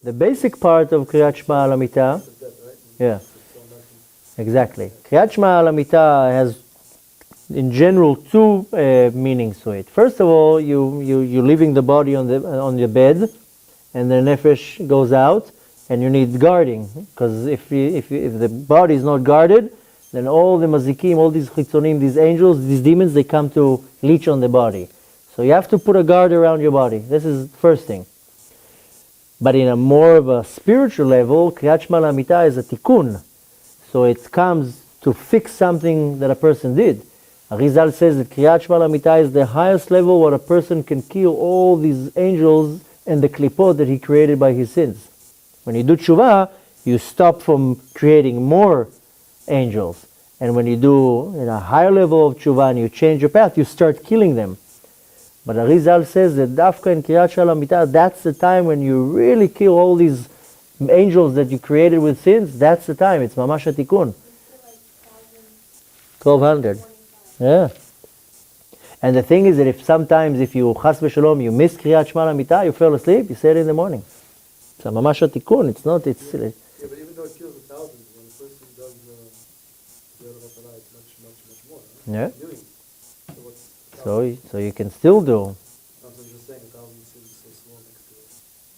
The basic part of Kriat Shma Al Hamita, yeah, exactly. Kriat Shma Al Hamita has, in general, two meanings to it. First of all, you're leaving the body on your bed, and the nefesh goes out, and you need guarding, because if the body is not guarded, then all the mazikim, all these chitzonim, these angels, these demons, they come to leech on the body. So you have to put a guard around your body. This is the first thing. But in a more of a spiritual level, Kriat Shma Al Hamita is a tikun. So it comes to fix something that a person did. Arizal says that Kriat Shma Al Hamita is the highest level where a person can kill all these angels and the klipot that he created by his sins. When you do tshuva, you stop from creating more angels. And when you do in a higher level of tshuva and you change your path, you start killing them. But Arizal says that Dafka and Kriat Shma Al Hamita, that's the time when you really kill all these angels that you created with sins. That's the time. It's mamash tikun. 1200. Yeah. And the thing is that if you chas v'shalom, you miss Kriat Shma Al Hamita, you fell asleep, you say it in the morning. It's a mamash tikun. It's not. It's. Yeah, but even though it kills 1,000, when a person does the it's much more. Right? Yeah. Millions. So you can still do. I'm just saying 1,000 seems so small next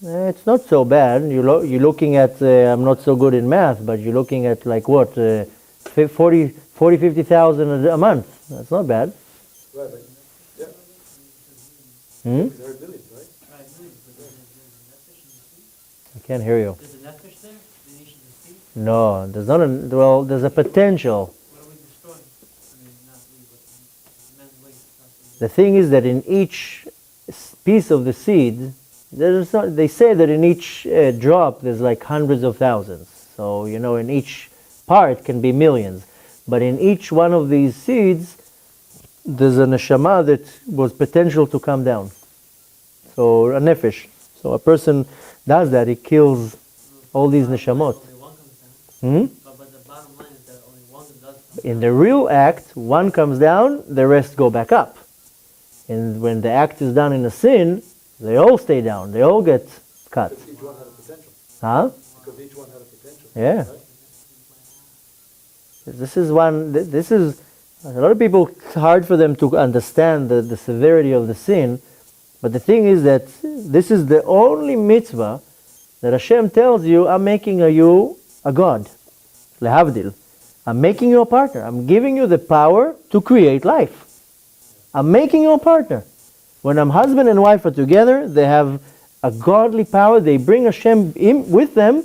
to it. It's not so bad. You're looking at, I'm not so good in math, but you're looking at like what, 50,000 a month. That's not bad. Right, yeah. Hmm? There are millions, right? I can't hear you. There's a nefesh there? The nation of the sea? No, there's not well, there's a potential. What are we destroying? I mean, not we, but men's waste. The thing is that in each piece of the seed, they say that in each drop there's like hundreds of thousands. So, in each part can be millions. But in each one of these seeds, there's a neshama that was potential to come down. So, a nefesh. So a person does that, he kills all these neshamot. Only one comes down. But the bottom line is that only one does come down. In the real act, one comes down, the rest go back up. And when the act is done in a sin, they all stay down. They all get cut. Because each one had a potential. Huh? Because each one had a potential. Yeah. Right? This is, a lot of people, it's hard for them to understand the severity of the sin. But the thing is that this is the only mitzvah that Hashem tells you, I'm making you a God. Lehavdil. I'm making you a partner. I'm giving you the power to create life. I'm making you a partner. When husband and wife are together, they have a godly power. They bring Hashem in with them,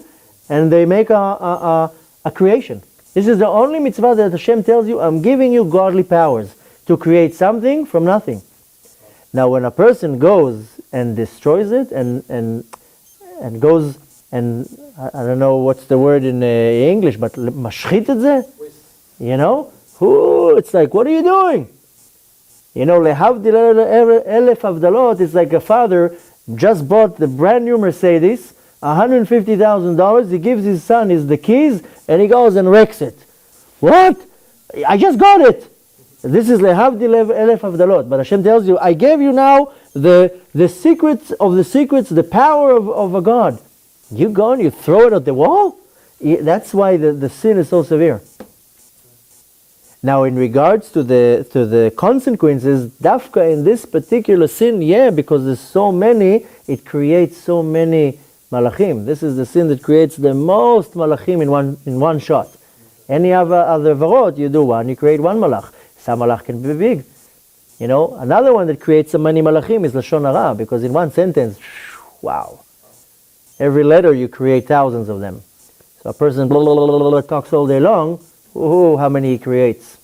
and they make a creation. This is the only mitzvah that Hashem tells you, I'm giving you godly powers to create something from nothing. Now, when a person goes and destroys it and goes and I don't know what's the word in English, but mashchit et zeh, it's like, what are you doing? Lehavdil elef avdalot, it's like a father just bought the brand new Mercedes, $150,000, he gives his son the keys, and he goes and wrecks it. What? I just got it. This is lehavdil elef avdalot. But Hashem tells you, I gave you now the secrets of the secrets, the power of a God. You go and you throw it at the wall? That's why the sin is so severe. Now, in regards to the consequences, dafka in this particular sin, because there's so many, it creates so many malachim. This is the sin that creates the most malachim in one shot. Any other varot, you do one, you create one malach. Some malach can be big. Another one that creates so many malachim is lashon hara, because in one sentence, wow. Every letter you create thousands of them. So a person talks all day long, how many he creates.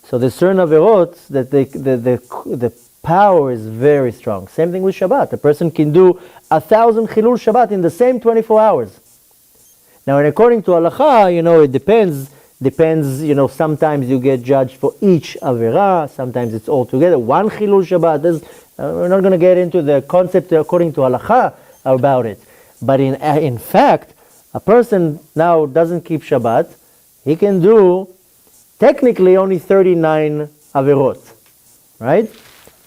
So the certain averot that the power is very strong. Same thing with Shabbat. A person can do 1,000 chilul Shabbat in the same 24 hours. Now, and according to halacha, it depends. Sometimes you get judged for each avera. Sometimes it's all together. One chilul Shabbat. We're not going to get into the concept according to halacha about it. But in fact, a person now doesn't keep Shabbat. He can do technically only 39 averot, right?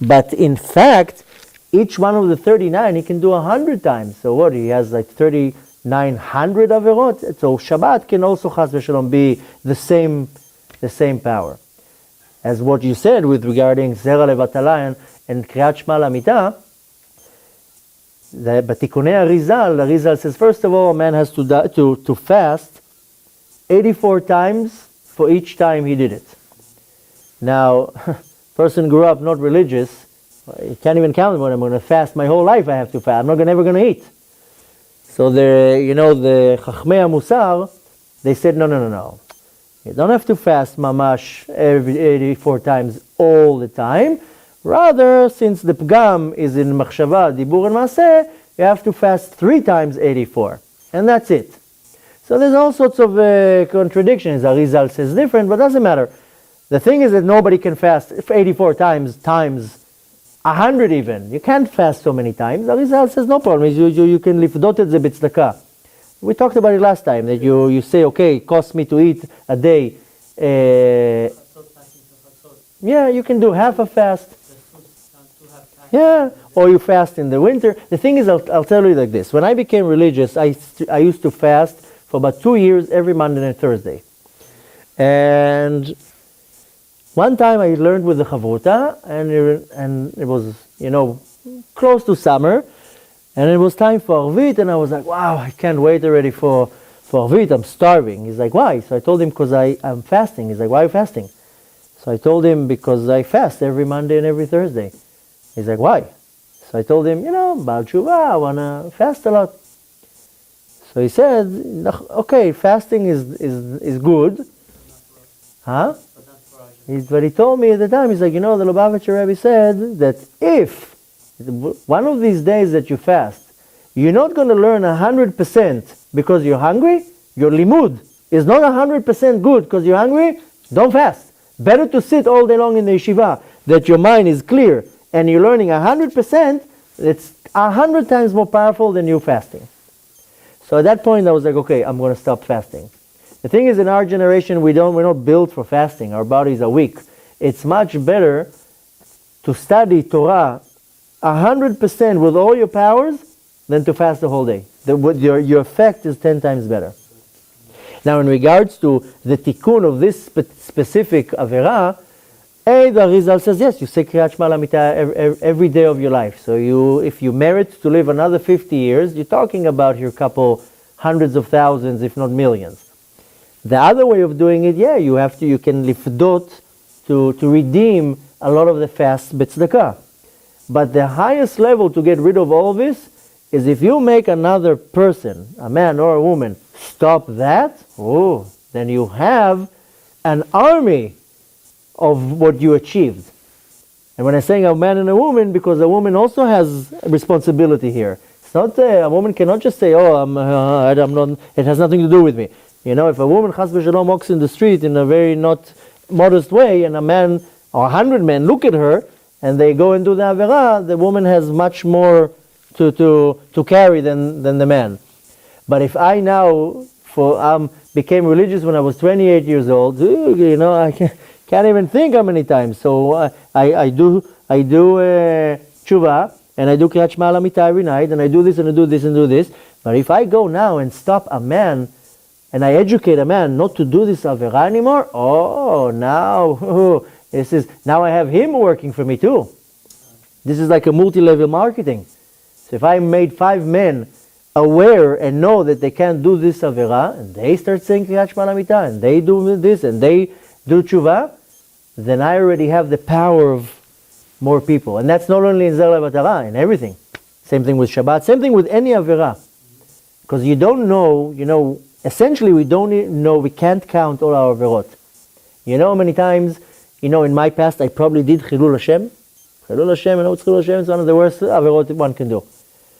But in fact, each one of the 39 he can do 100 times. So what, he has like 3,900 averot? So Shabbat can also chas v'shalom be the same power. As what you said with regarding Zera Levatala and Kriat Shma Al Hamita, but Tikunei Arizal says, first of all, a man has to fast 84 times for each time he did it. Now, person grew up not religious, you can't even count when I'm going to fast my whole life. I have to fast. I'm not never going to eat. So the Chachmei Musar, they said no. You don't have to fast mamash every 84 times all the time. Rather, since the pgam is in machshava, dibur and maaseh, you have to fast 3 times 84, and that's it. So there's all sorts of contradictions. Arizal says different, but doesn't matter. The thing is that nobody can fast 84 times 100 even. You can't fast so many times. Arizal says no problem. You can lifdot it b'tzedakah. We talked about it last time, that you say, okay, it costs me to eat a day. Yeah, you can do half a fast. Yeah, or you fast in the winter. The thing is, I'll tell you like this. When I became religious, I used to fast for about 2 years every Monday and Thursday. And one time I learned with the Chavruta, and it was, close to summer, and it was time for Arvit, and I was like, wow, I can't wait already for Arvit, I'm starving. He's like, why? So I told him, because I'm fasting. He's like, why are you fasting? So I told him, because I fast every Monday and every Thursday. He's like, why? So I told him, Baal Tshuva, I want to fast a lot. So he said, okay, fasting is good. Huh? But he told me at the time, he's like, the Lubavitcher Rebbe said that if one of these days that you fast, you're not going to learn 100% because you're hungry, your limud is not 100% good because you're hungry, don't fast. Better to sit all day long in the yeshiva, that your mind is clear and you're learning 100%, it's 100 times more powerful than you fasting. So at that point I was like, okay, I'm going to stop fasting. The thing is, in our generation, we're not built for fasting. Our bodies are weak. It's much better to study Torah 100% with all your powers than to fast the whole day. Your effect is 10 times better. Now, in regards to the tikkun of this specific avera, the Arizal says, yes, you say Kriat Shma Al Hamita every day of your life. So if you merit to live another 50 years, you're talking about your couple hundreds of thousands, if not millions. The other way of doing it, you can lifdot to redeem a lot of the fast b'tzedakah. But the highest level to get rid of all this is if you make another person, a man or a woman, stop that, then you have an army of what you achieved. And when I'm saying a man and a woman, because a woman also has a responsibility here. It's not a woman cannot just say, I'm not, it has nothing to do with me. If a woman chas v'shalom walks in the street in a very not modest way, and a man or 100 men look at her and they go and do the avera, the woman has much more to carry than the man. But if I now became religious when I was 28 years old, I can't even think how many times. So I do tshuva and I do Kriat Shma Al Hamita every night, and I do this and I do this and do this. But if I go now and stop a man and I educate a man not to do this avera anymore, now I have him working for me too. This is like a multi-level marketing. So if I made 5 men aware and know that they can't do this avera, and they start saying Kriat Shma Al Hamita, and they do this, and they do tshuva, then I already have the power of more people. And that's not only in Zera Levatala, in everything. Same thing with Shabbat, same thing with any avera. Because you don't know, essentially we don't know, we can't count all our averot. How many times, in my past I probably did Chilul Hashem. Chilul Hashem, it's Chilul Hashem, it's one of the worst averot one can do.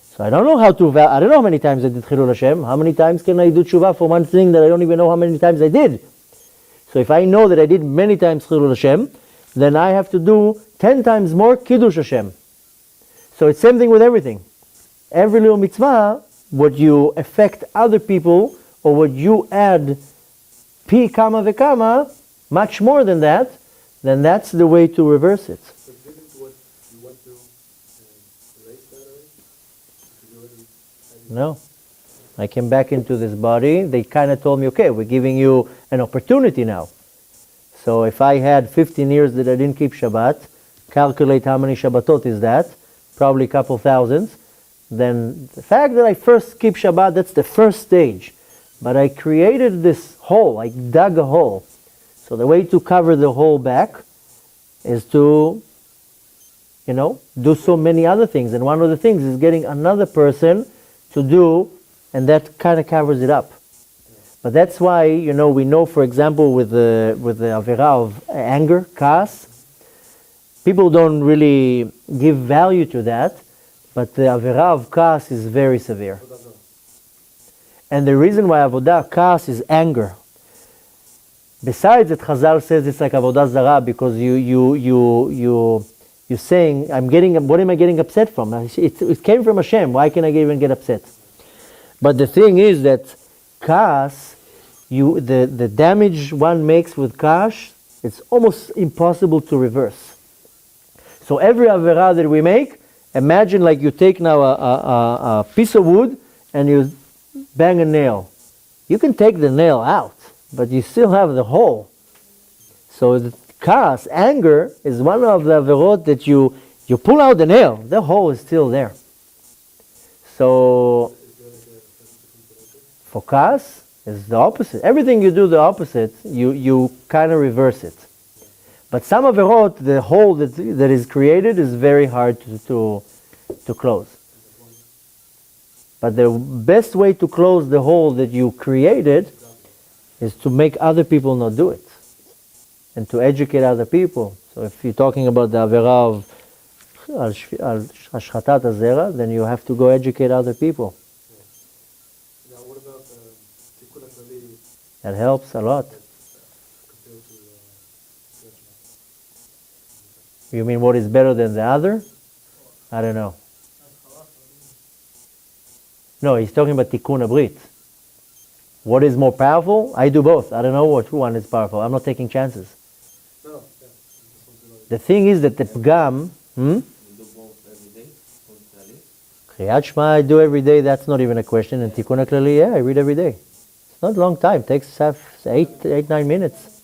So I don't know I don't know how many times I did Chilul Hashem. How many times can I do tshuva for one thing that I don't even know how many times I did? So if I know that I did many times Chilul Hashem, then I have to do 10 times more Kiddush Hashem. So it's same thing with everything. Every little mitzvah, what you affect other people, or what you add pi kama vekama, much more than that, then that's the way to reverse it. But given to what you went through, and the No. I came back into this body. They kind of told me, okay, we're giving you an opportunity now. So if I had 15 years that I didn't keep Shabbat, calculate how many Shabbatot is that, probably a couple thousands. Then the fact that I first keep Shabbat, that's the first stage. But I created this hole, I dug a hole. So the way to cover the hole back is to, do so many other things. And one of the things is getting another person to do, and that kind of covers it up. But that's why, we know, for example, with the Avera of anger, Kaas, people don't really give value to that, but the Avera of Kaas is very severe. And the reason why Avodah Kaas is anger. Besides that, Chazal says it's like Avodah Zarah because you're saying, what am I getting upset from? It came from Hashem. Why can I even get upset? But the thing is that Kaas, the damage one makes with Kaas, it's almost impossible to reverse. So every Avera that we make, imagine like you take now a piece of wood and you bang a nail. You can take the nail out, but you still have the hole. So the Kaas, anger, is one of the Averot that you pull out the nail, the hole is still there. So for Kaas, it's the opposite. Everything you do the opposite, you kind of reverse it. But some Averot, the hole that is created is very hard to close. But the best way to close the hole that you created is to make other people not do it. And to educate other people. So if you're talking about the Avera of Ashchatat Hazera, then you have to go educate other people. Now what about Tikun Haklali? That helps a lot. Compared to Kriat Shma? You mean what is better than the other? I don't know. No, he's talking about Tikkun Abrit. What is more powerful? I do both. I don't know which one is powerful. I'm not taking chances. No, yeah. The thing is that the Pgam, You do both every day? Kriat Shma I do every day, that's not even a question. And Tikun Haklali, yeah, I read every day. It's not a long time. It takes 8-9 minutes.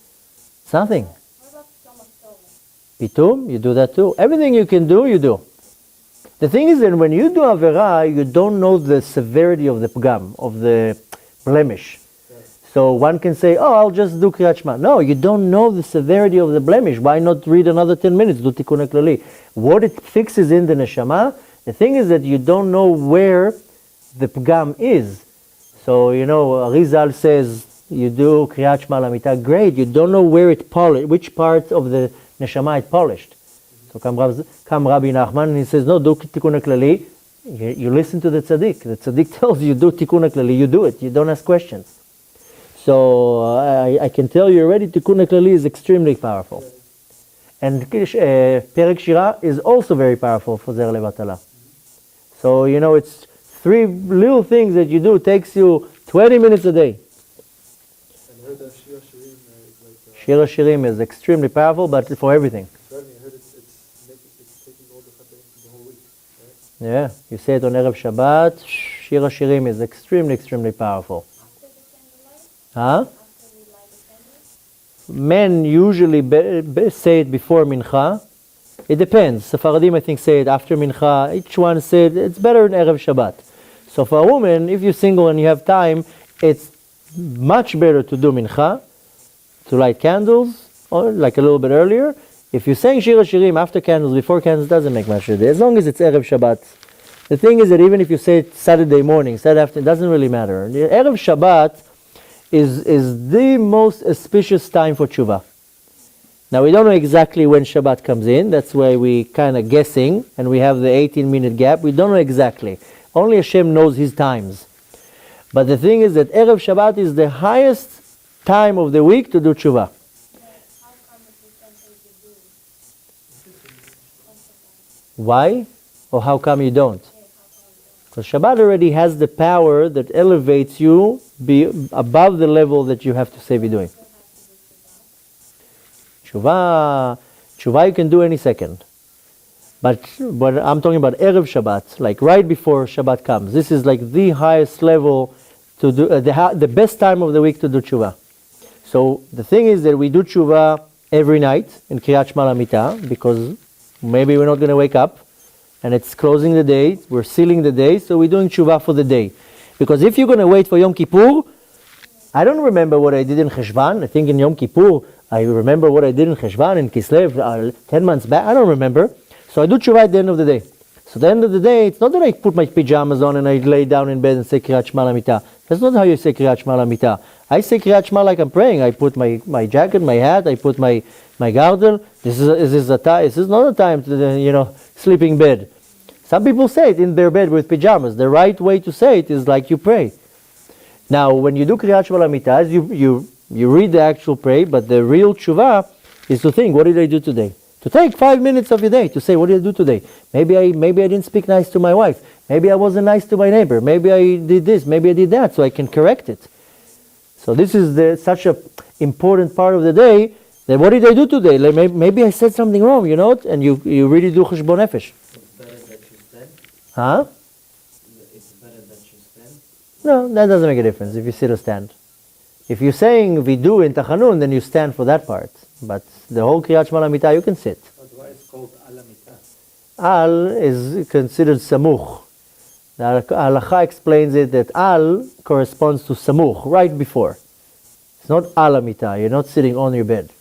It's nothing. What about Soma Torah? Pitum, you do that too. Everything you can do, you do. The thing is that when you do Avera, you don't know the severity of the Pgam, of the blemish. So one can say, oh, I'll just do Kriat Shma. No, you don't know the severity of the blemish. Why not read another 10 minutes, do Tikun Haklali? What it fixes in the neshama, the thing is that you don't know where the Pgam is. So, Arizal says, you do Kriat Shma Al Hamita, great, you don't know where it polished, which part of the neshama it polished. So come Rabbi Nachman and he says, no, do Tikun Haklali. You listen to the tzaddik. The tzaddik tells you, do Tikun Haklali, you do it. You don't ask questions. So I can tell you already, Tikun Haklali is extremely powerful. And Perek Shira is also very powerful for Zer Levatala. So, it's 3 little things that you do. It takes you 20 minutes a day. And I heard that Shir Shirim is like... Shira Shirim is extremely powerful, but for everything. I heard it's taking all the Chataim for the whole week, right? Yeah, you say it on Erev Shabbat. Shira Shirim is extremely, extremely powerful. After the candlelight? Huh? After we light the candles? Men usually say it before Mincha. It depends. Sephardim, I think, say it after Mincha. Each one said it's better in Erev Shabbat. So for a woman, if you're single and you have time, it's much better to do Mincha, to light candles, or like a little bit earlier. If you're saying Shira Shirim after candles, before candles, doesn't make much of it. As long as it's Erev Shabbat. The thing is that even if you say it Saturday morning, Saturday afternoon, it doesn't really matter. Erev Shabbat is the most auspicious time for tshuva. Now we don't know exactly when Shabbat comes in. That's why we kind of guessing, and we have the 18-minute gap. We don't know exactly. Only Hashem knows His times. But the thing is that Erev Shabbat is the highest time of the week to do tshuva. How come if we can take the do? Why? Or how come you don't? How come we don't? Because Shabbat already has the power that elevates you above the level that you have to say be doing. We have to do Shabbat. Tshuva you can do any second. But I'm talking about Erev Shabbat, like right before Shabbat comes. This is like the highest level to do, the best time of the week to do tshuva. So the thing is that we do tshuva every night in Kriat Shma Al Hamita, because maybe we're not going to wake up, and it's closing the day, we're sealing the day, so we're doing tshuva for the day. Because if you're going to wait for Yom Kippur, I don't remember what I did in Cheshvan. I think in Yom Kippur, I remember what I did in Cheshvan, in Kislev, 10 months back. I don't remember. So I do tshuva at the end of the day. So at the end of the day, it's not that I put my pajamas on and I lay down in bed and say Kriat Shma Al Hamita. That's not how you say Kriat Shma Al Hamita. I say Kriat Shma like I'm praying. I put my jacket, my hat, I put my girdle. This is not a time to, sleeping bed. Some people say it in their bed with pajamas. The right way to say it is like you pray. Now, when you do Kriat Shma Al Hamita, you read the actual prayer, but the real tshuva is to think, what did I do today? To take 5 minutes of your day to say, what did I do today? Maybe I didn't speak nice to my wife. Maybe I wasn't nice to my neighbor. Maybe I did this. Maybe I did that. So I can correct it. So this is such a important part of the day. That what did I do today? Like maybe I said something wrong, and you really do cheshbon nefesh. It's better that you stand. Huh? It's better that you stand. No, that doesn't make a difference if you sit or stand. If you're saying vidu in tachanun, then you stand for that part. But the whole Kriat Shma Al Hamita, you can sit. But why it's called alamita? Al is considered samuch. The halacha explains it that al corresponds to samuch, right before. It's not alamita, you're not sitting on your bed.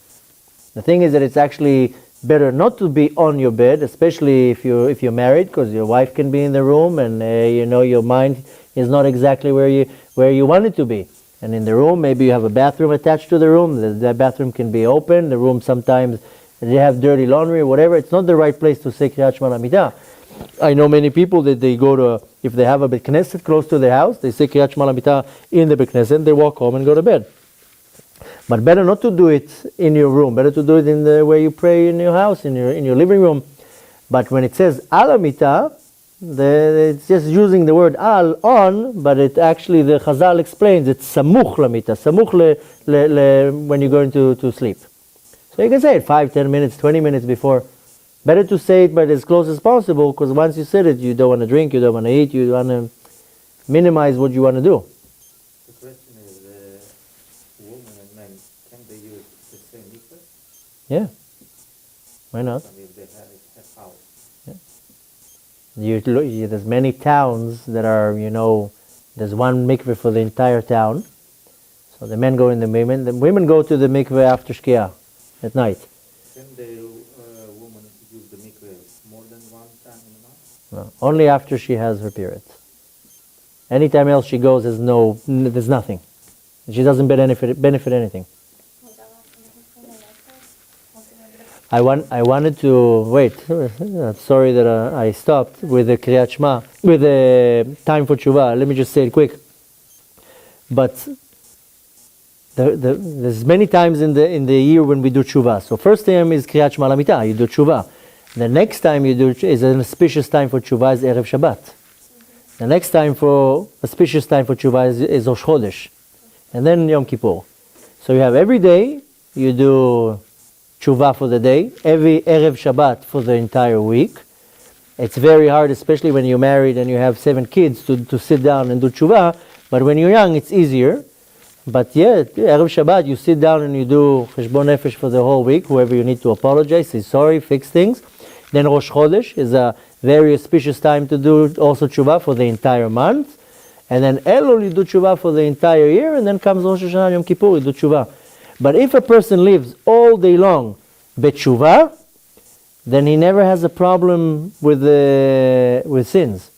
The thing is that it's actually better not to be on your bed, especially if you're married, because your wife can be in the room and your mind is not exactly where you want it to be. And in the room, maybe you have a bathroom attached to the room. The bathroom can be open. The room sometimes they have dirty laundry or whatever. It's not the right place to say Kriat Shma Al Hamita. I know many people that they go to, if they have a Bet Knesset close to their house, they say Kriat Shma Al Hamita in the Bet Knesset, they walk home and go to bed. But better not to do it in your room. Better to do it in the where you pray in your house, in your living room. But when it says Al Hamita, it's just using the word al on, but it actually, the Chazal explains, it's samuch lamita, samuch when you're going to sleep. So you can say it 5, 10 minutes, 20 minutes before. Better to say it but as close as possible, because once you said it, you don't want to drink, you don't want to eat, you want to minimize what you want to do. The question is, women and men, can they use the same mikveh? Yeah. Why not? And if they have house. There's many towns that are, there's one mikveh for the entire town. So the men go in the women go to the mikveh after Shkia at night. Can the woman use the mikveh more than one time in a month? No, only after she has her period. Anytime else she goes, there's nothing. She doesn't benefit anything. I wanted to wait. I'm sorry that I stopped with the Kriat Shma, with the time for tshuva. Let me just say it quick. But there's many times in the year when we do tshuva. So first time is Kriat Shma Al Hamita, you do tshuva. The next time you do is an auspicious time for tshuva is Erev Shabbat. The next time for auspicious time for tshuva is Rosh Chodesh, and then Yom Kippur. So you have every day you do tshuva for the day, every Erev Shabbat for the entire week. It's very hard, especially when you're married and you have 7 kids, to sit down and do tshuva, but when you're young it's easier. But yeah, Erev Shabbat you sit down and you do cheshbon nefesh for the whole week, whoever you need to apologize, say sorry, fix things. Then Rosh Chodesh is a very auspicious time to do also tshuva for the entire month. And then Elul you do tshuva for the entire year, and then comes Rosh Hashanah, Yom Kippur, you do tshuva. But if a person lives all day long b'tshuva, then he never has a problem with sins.